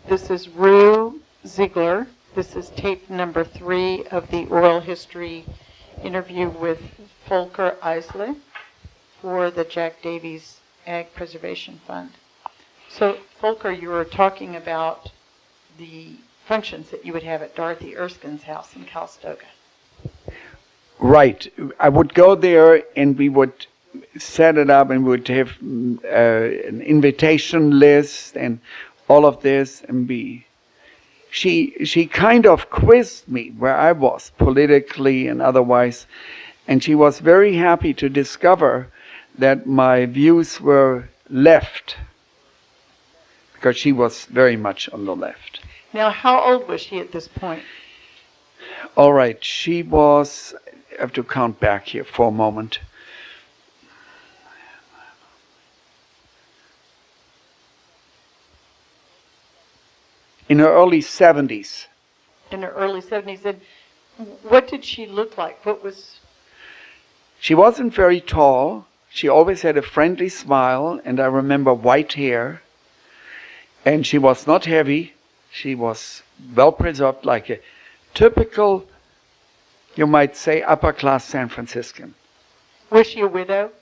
This is Rue Ziegler. This is tape number 3 of the oral history interview with Volker Eisele for the Jack Davies Ag Preservation Fund. So, Volker, you were talking about the functions that you would have at Dorothy Erskine's house in Calistoga. Right. I would go there and we would set it up and we would have an invitation list and all of this, and she kind of quizzed me where I was politically and otherwise, and she was very happy to discover that my views were left, because she was very much on the left. Now, how old was she at this point? All right, she was, I have to count back here for a moment. In her early 70s. In her early 70s. And what did she look like? She wasn't very tall. She always had a friendly smile, and I remember white hair. And she was not heavy. She was well preserved, like a typical, you might say, upper-class San Franciscan. Was she a widow?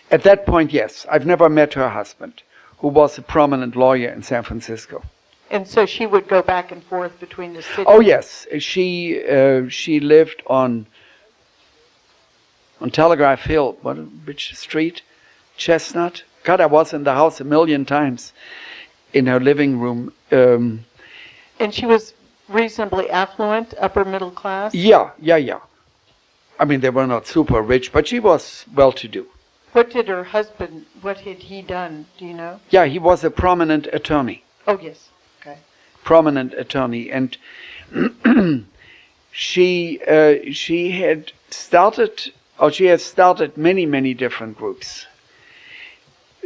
At that point, yes. I've never met her husband, who was a prominent lawyer in San Francisco. And so she would go back and forth between the cities? Oh, yes. She lived on Telegraph Hill. Which street? Chestnut? God, I was in the house a million times in her living room. And she was reasonably affluent, upper middle class? Yeah. I mean, they were not super rich, but she was well-to-do. What had he done? Do you know? Yeah, he was a prominent attorney. Oh, yes. Okay. Prominent attorney. And she has started many, many different groups.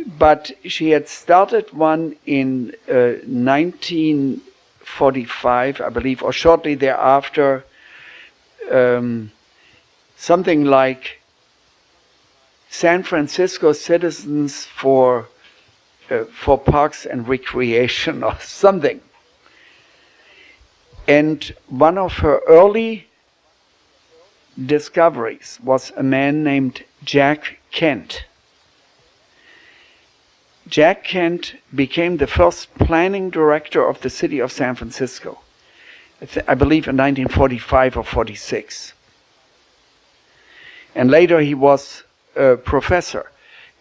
But she had started one in 1945, I believe, or shortly thereafter, something like San Francisco Citizens for Parks and Recreation or something. And one of her early discoveries was a man named Jack Kent. Jack Kent became the first planning director of the city of San Francisco, I believe in 1945 or 46. And later he was a professor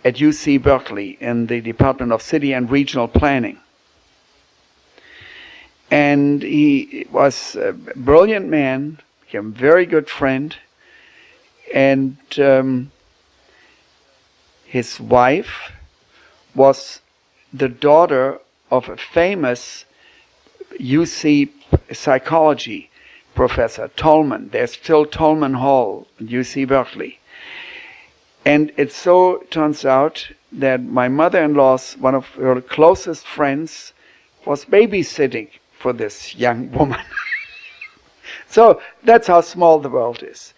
at UC Berkeley in the Department of City and Regional Planning. And he was a brilliant man, became a very good friend, and his wife was the daughter of a famous UC psychology professor, Tolman. There's still Tolman Hall at UC Berkeley. And it so turns out that my mother-in-law's, one of her closest friends, was babysitting for this young woman. So that's how small the world is.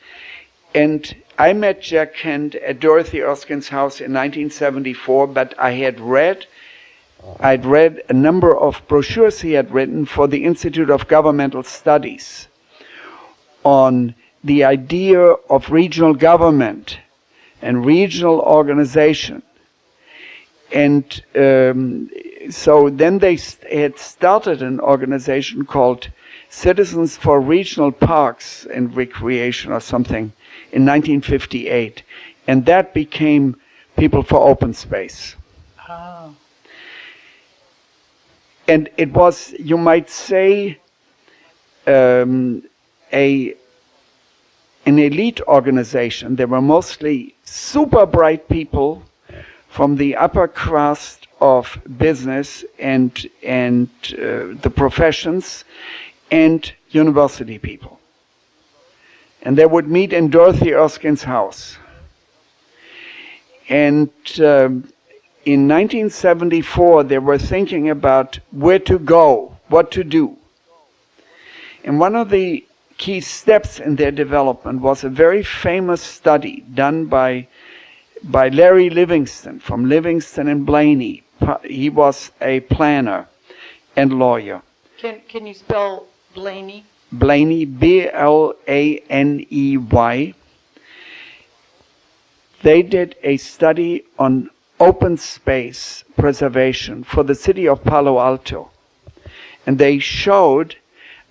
And I met Jack Kent at Dorothy Erskine's house in 1974, but I'd read a number of brochures he had written for the Institute of Governmental Studies on the idea of regional government and regional organization. And so then they had started an organization called Citizens for Regional Parks and Recreation or something in 1958. And that became People for Open Space. Oh. And it was, you might say, an elite organization. There were mostly super bright people from the upper crust of business and the professions and university people. And they would meet in Dorothy Erskine's house. And in 1974, they were thinking about where to go, what to do. And one of the key steps in their development was a very famous study done by Larry Livingston from Livingston and Blaney. He was a planner and lawyer. Can you spell Blaney? Blaney, Blaney. They did a study on open space preservation for the city of Palo Alto. And they showed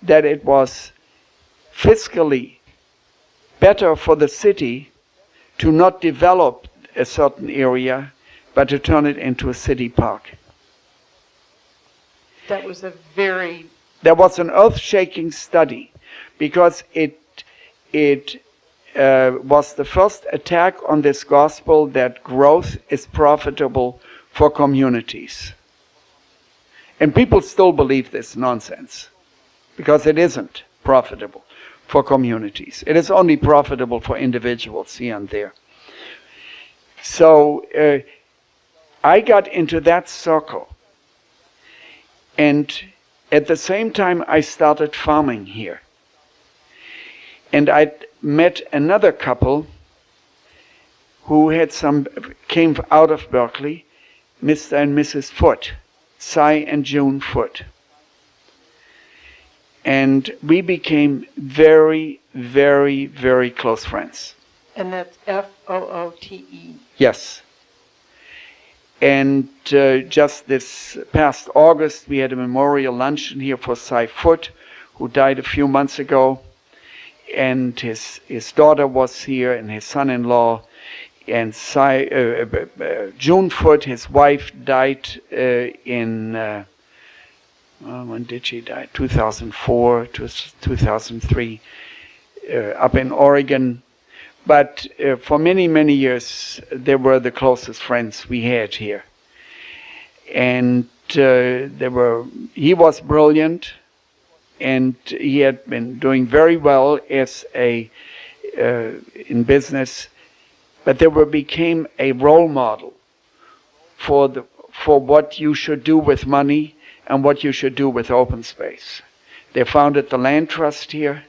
that it was fiscally better for the city to not develop a certain area, but to turn it into a city park. That was a very... There was an earth-shaking study because it was the first attack on this gospel that growth is profitable for communities. And people still believe this nonsense because it isn't profitable for communities. It is only profitable for individuals here and there. So I got into that circle. And at the same time, I started farming here. And I met another couple who came out of Berkeley, Mr. and Mrs. Foote, Cy and June Foote. And we became very, very, very close friends. And that's F-O-O-T-E. Yes. And just this past August, we had a memorial luncheon here for Cy Foote, who died a few months ago. And his daughter was here, and his son-in-law. And June Foote, his wife, died when did she die? 2004 to 2003, up in Oregon. But for many, many years, they were the closest friends we had here. And he was brilliant, and he had been doing very well in business. But they became a role model for what you should do with money and what you should do with open space. They founded the Land Trust here.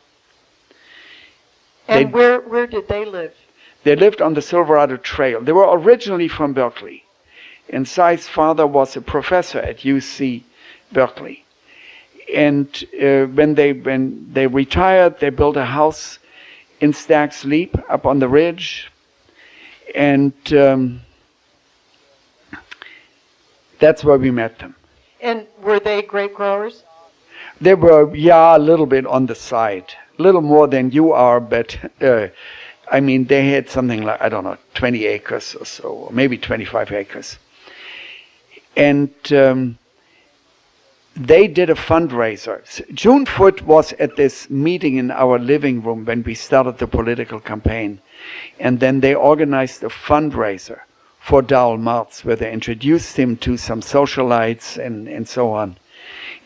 And where did they live? They lived on the Silverado Trail. They were originally from Berkeley. And Cy's father was a professor at UC Berkeley. And when they retired, they built a house in Stag's Leap up on the ridge. And that's where we met them. And were they grape growers? They were, a little bit on the side. A little more than you are, but I mean, they had something like, 20 acres or so, or maybe 25 acres. And they did a fundraiser. June Foote was at this meeting in our living room when we started the political campaign. And then they organized a fundraiser for Dowell Martz, where they introduced him to some socialites and so on.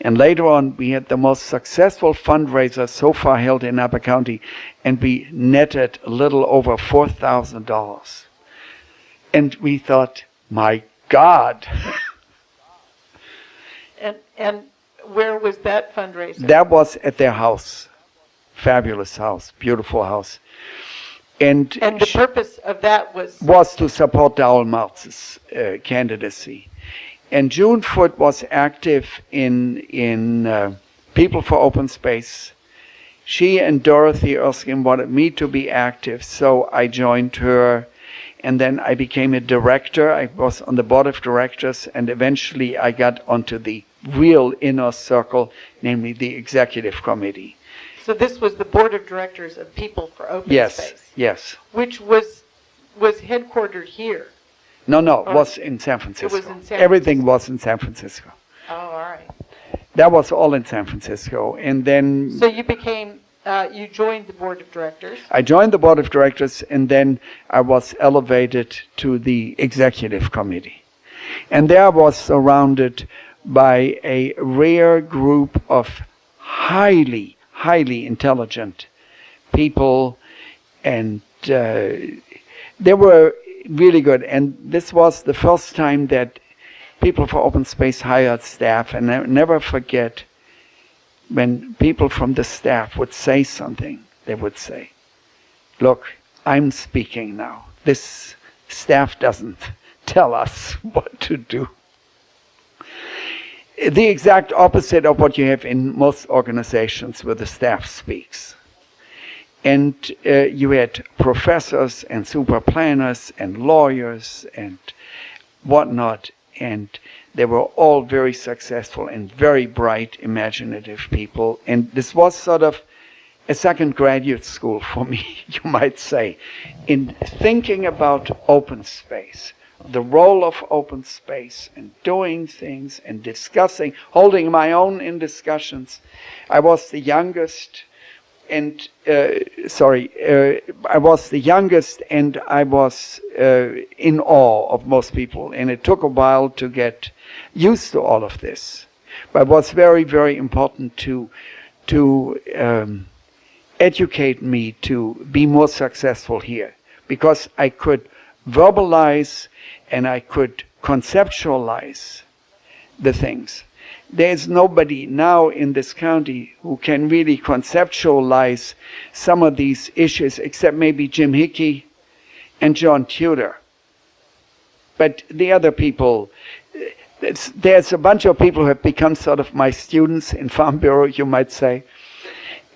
And later on, we had the most successful fundraiser so far held in Napa County, and we netted a little over $4,000. And we thought, my God. And where was that fundraiser? That was at their house. Fabulous house, beautiful house. And the purpose of that was to support Dowell Martz's candidacy. And June Foote was active in People for Open Space. She and Dorothy Erskine wanted me to be active, so I joined her. And then I became a director. I was on the board of directors, and eventually I got onto the real inner circle, namely the executive committee. So this was the board of directors of People for Open Space? Yes. Which was headquartered here? No, it was in San Francisco. It was in San Francisco. Everything was in San Francisco. Oh, all right. That was all in San Francisco. And then... So you became, you joined the board of directors? I joined the board of directors, and then I was elevated to the executive committee. And there I was surrounded by a rare group of highly intelligent people, and they were really good. And this was the first time that People for Open Space hired staff, and I never forget when people from the staff would say something, they would say, "Look, I'm speaking now. This staff doesn't tell us what to do." the exact opposite of what you have in most organizations where the staff speaks. And you had professors and super planners and lawyers and whatnot, and they were all very successful and very bright, imaginative people. And this was sort of a second graduate school for me, you might say, in thinking about open space, the role of open space and doing things and discussing, holding my own in discussions. I was the youngest. And I was the youngest, and I was in awe of most people. And it took a while to get used to all of this, but it was very, very important to educate me to be more successful here, because I could verbalize and I could conceptualize the things. There's nobody now in this county who can really conceptualize some of these issues except maybe Jim Hickey and John Tudor. But the other people, there's a bunch of people who have become sort of my students in Farm Bureau, you might say.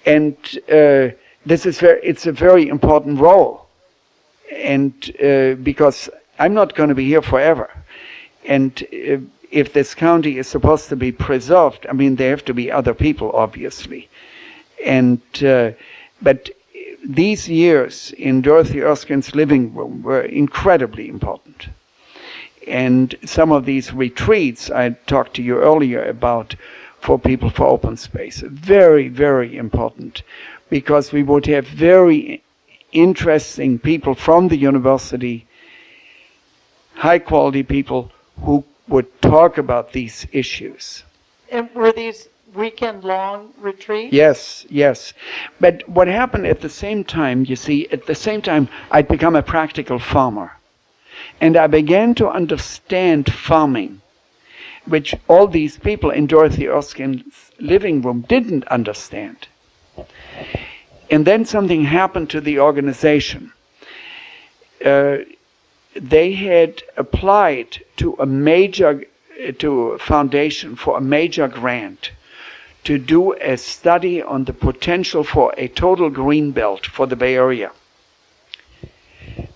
And it's a very important role. And because I'm not going to be here forever. And if this county is supposed to be preserved, I mean, there have to be other people, obviously. And but these years in Dorothy Erskine's living room were incredibly important. And some of these retreats I talked to you earlier about for people for open space, very, very important, because we would have very interesting people from the university, high quality people who would talk about these issues. And were these weekend-long retreats? Yes, yes. But what happened at the same time, you see, at the same time, I'd become a practical farmer. And I began to understand farming, which all these people in Dorothy Erskine's living room didn't understand. And then something happened to the organization. They had applied to a foundation for a major grant to do a study on the potential for a total green belt for the Bay Area.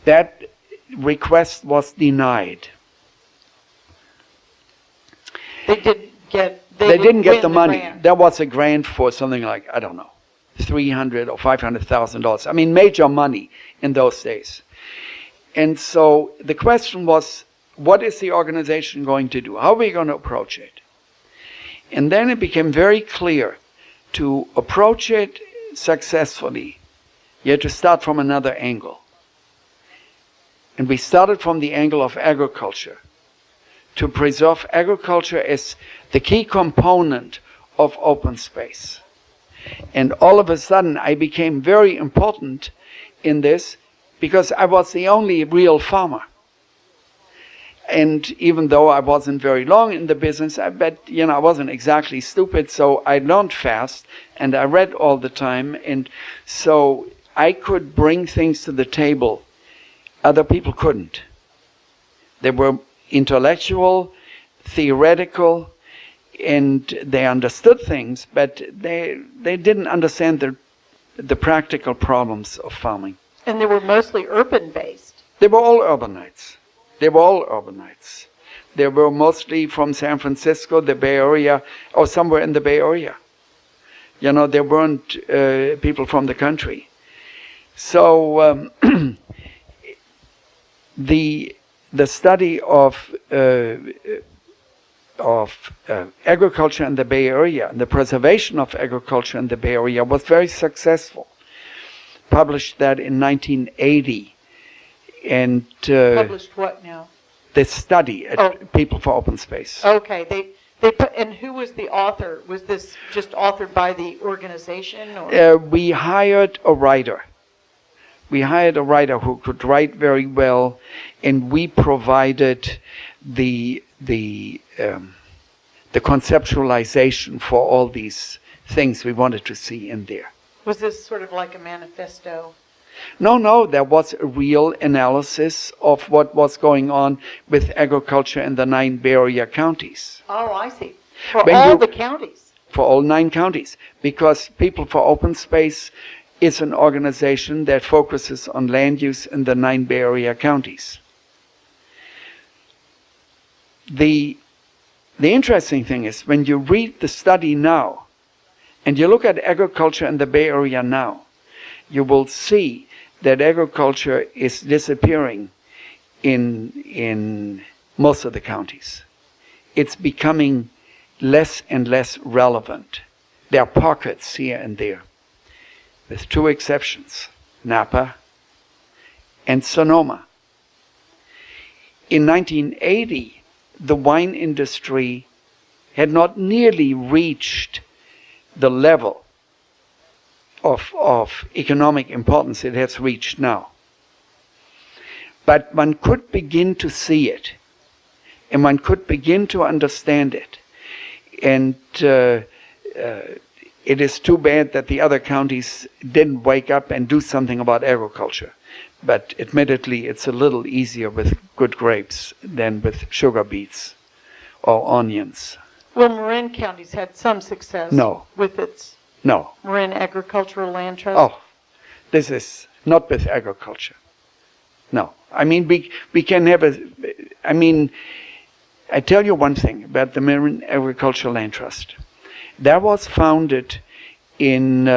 That request was denied. They didn't get the money. Grant. There was a grant for something like, I don't know, $300,000 or $500,000. I mean, major money in those days. And so the question was, what is the organization going to do? How are we going to approach it? And then it became very clear, to approach it successfully, you had to start from another angle. And we started from the angle of agriculture, to preserve agriculture as the key component of open space. And all of a sudden I became very important in this, because I was the only real farmer. And even though I wasn't very long in the business, I wasn't exactly stupid, so I learned fast and I read all the time, and so I could bring things to the table other people couldn't. They were intellectual, theoretical, and they understood things, but they didn't understand the practical problems of farming. And they were mostly urban-based. They were all urbanites. They were mostly from San Francisco, the Bay Area, or somewhere in the Bay Area. You know, there weren't people from the country. So the study of agriculture in the Bay Area and the preservation of agriculture in the Bay Area was very successful. Published that in 1980. And published what now? The study at People for Open Space. Okay, they put, and who was the author? Was this just authored by the organization, or? We hired a writer. We hired a writer who could write very well, and we provided the conceptualization for all these things we wanted to see in there. Was this sort of like a manifesto? No, there was a real analysis of what was going on with agriculture in the 9 Bay Area counties. Oh, I see. For When all you- the counties. For all 9 counties, because People for Open Space is an organization that focuses on land use in the 9 Bay Area counties. The interesting thing is, when you read the study now, and you look at agriculture in the Bay Area now, you will see that agriculture is disappearing in most of the counties. It's becoming less and less relevant. There are pockets here and there, with 2 exceptions, Napa and Sonoma. In 1980, the wine industry had not nearly reached the level of economic importance it has reached now. But one could begin to see it, and one could begin to understand it. And it is too bad that the other counties didn't wake up and do something about agriculture. But admittedly, it's a little easier with good grapes than with sugar beets or onions. Well, Marin County's had some success No. with its No. Marin Agricultural Land Trust. Oh, this is not with agriculture. No. I mean, we can have I tell you one thing about the Marin Agricultural Land Trust. That was founded in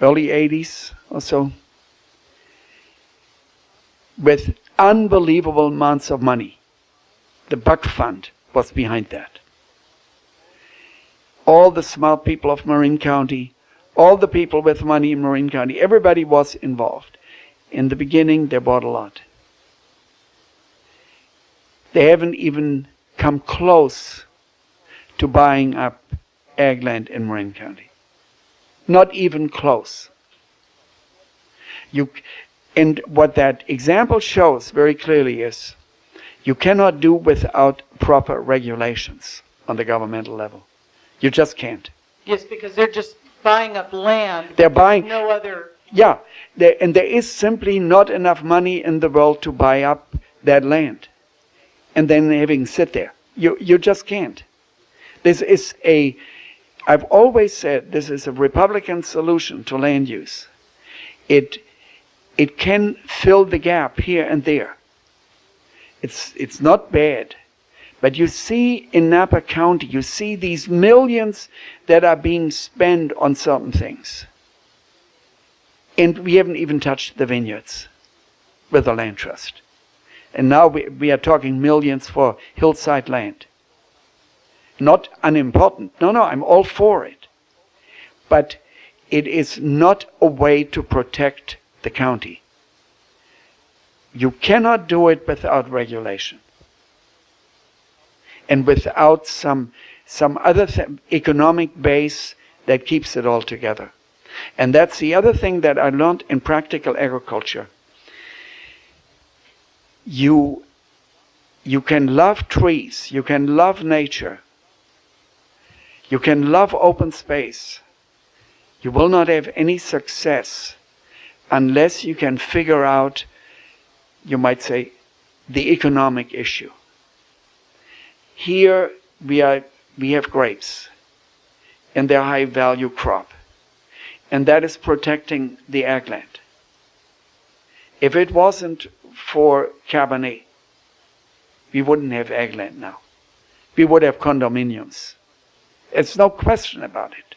early 80s or so, with unbelievable amounts of money. The Buck Fund was behind that. All the smart people of Marin County, all the people with money in Marin County, everybody was involved. In the beginning, they bought a lot. They haven't even come close to buying up ag land in Marin County. Not even close. And what that example shows very clearly is, you cannot do without proper regulations on the governmental level. You just can't. Yes, because they're just buying up land. They're buying. No other. Yeah, and there is simply not enough money in the world to buy up that land, and then having sit there. You just can't. This is I've always said this is a Republican solution to land use. It can fill the gap here and there. It's not bad. But you see in Napa County, you see these millions that are being spent on certain things. And we haven't even touched the vineyards with the land trust. And now we are talking millions for hillside land. Not unimportant. No, I'm all for it. But it is not a way to protect the county. You cannot do it without regulation. And without some other economic base that keeps it all together. And that's the other thing that I learned in practical agriculture. You can love trees, you can love nature, you can love open space. You will not have any success unless you can figure out, you might say, the economic issue. Here we have grapes, and they're a high value crop, and that is protecting the ag land. If it wasn't for Cabernet, we wouldn't have ag land now. We would have condominiums. It's no question about it.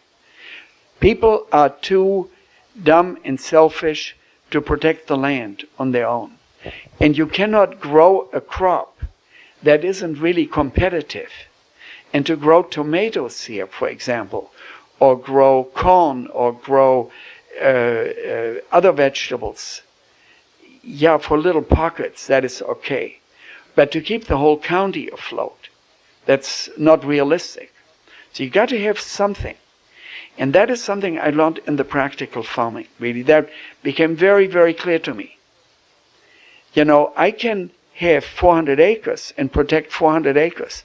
People are too dumb and selfish to protect the land on their own. And you cannot grow a crop that isn't really competitive. And to grow tomatoes here, for example, or grow corn, or grow other vegetables, yeah, for little pockets, that is okay. But to keep the whole county afloat, that's not realistic. So you got to have something. And that is something I learned in the practical farming, really. That became very, very clear to me. You know, I can have 400 acres and protect 400 acres.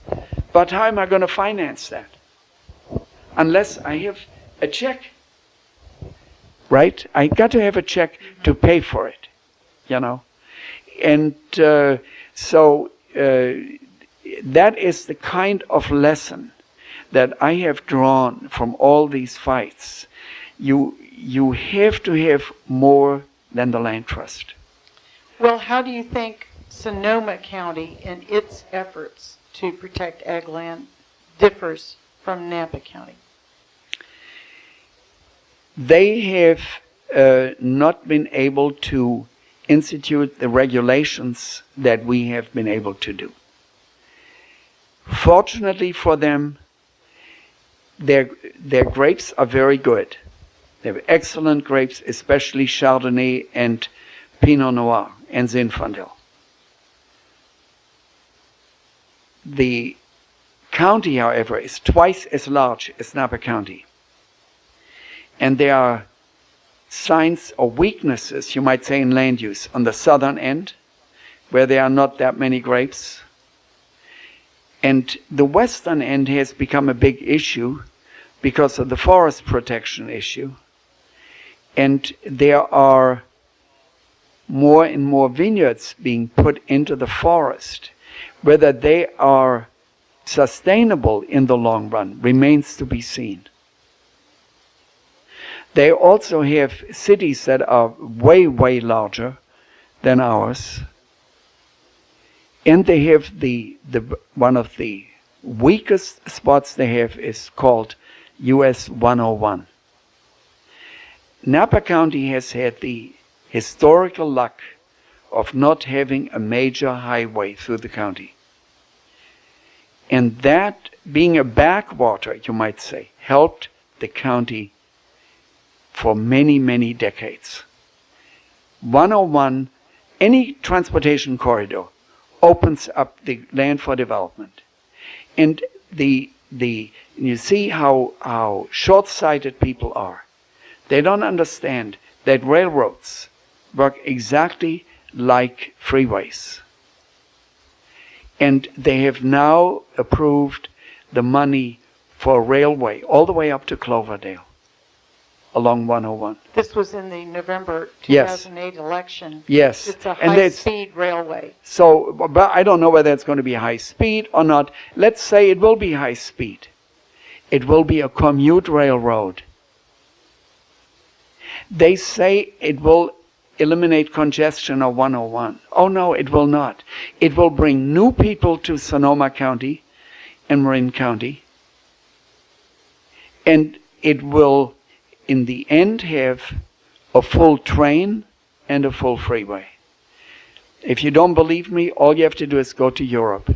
But how am I going to finance that? Unless I have a check. Right? I got to have a check to pay for it. You know? And that is the kind of lesson that I have drawn from all these fights. You have to have more than the land trust. Well, how do you think Sonoma County and its efforts to protect ag land differs from Napa County? They have not been able to institute the regulations that we have been able to do. Fortunately for them, their grapes are very good. They have excellent grapes, especially Chardonnay and Pinot Noir and Zinfandel. The county, however, is twice as large as Napa County. And there are signs or weaknesses, you might say, in land use on the southern end, where there are not that many grapes. And the western end has become a big issue because of the forest protection issue. And there are more and more vineyards being put into the forest. Whether they are sustainable in the long run remains to be seen. They also have cities that are way, way larger than ours. And they have one of the weakest spots they have is called US 101. Napa County has had the historical luck of not having a major highway through the county. And that, being a backwater, you might say, helped the county for many, many decades. 101, any transportation corridor, opens up the land for development. And you see how short-sighted people are. They don't understand that railroads work exactly like freeways. And they have now approved the money for a railway all the way up to Cloverdale along 101. This was in the November Yes. 2008 election. Yes. It's a And high-speed railway. So, but I don't know whether it's going to be high speed or not. Let's say it will be high speed. It will be a commute railroad. They say it will eliminate congestion of 101. Oh no, it will not. It will bring new people to Sonoma County and Marin County. And it will, in the end, have a full train and a full freeway. If you don't believe me, all you have to do is go to Europe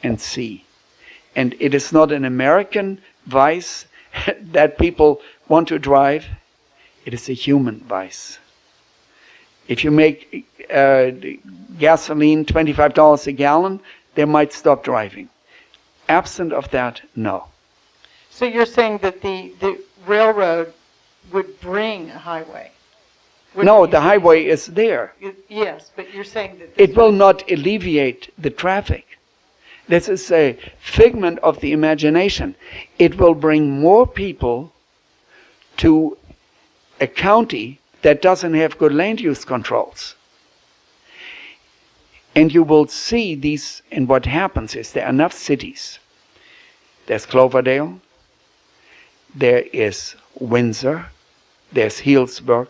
and see. And it is not an American vice that people want to drive. It is a human vice. If you make gasoline $25 a gallon, they might stop driving. Absent of that, no. So you're saying that the railroad would bring a highway? No, the highway is there. Yes, but you're saying that it will not alleviate the traffic. This is a figment of the imagination. It will bring more people to a county that doesn't have good land use controls. And you will see these, and what happens is there are enough cities. There's Cloverdale, there is Windsor, there's Healdsburg,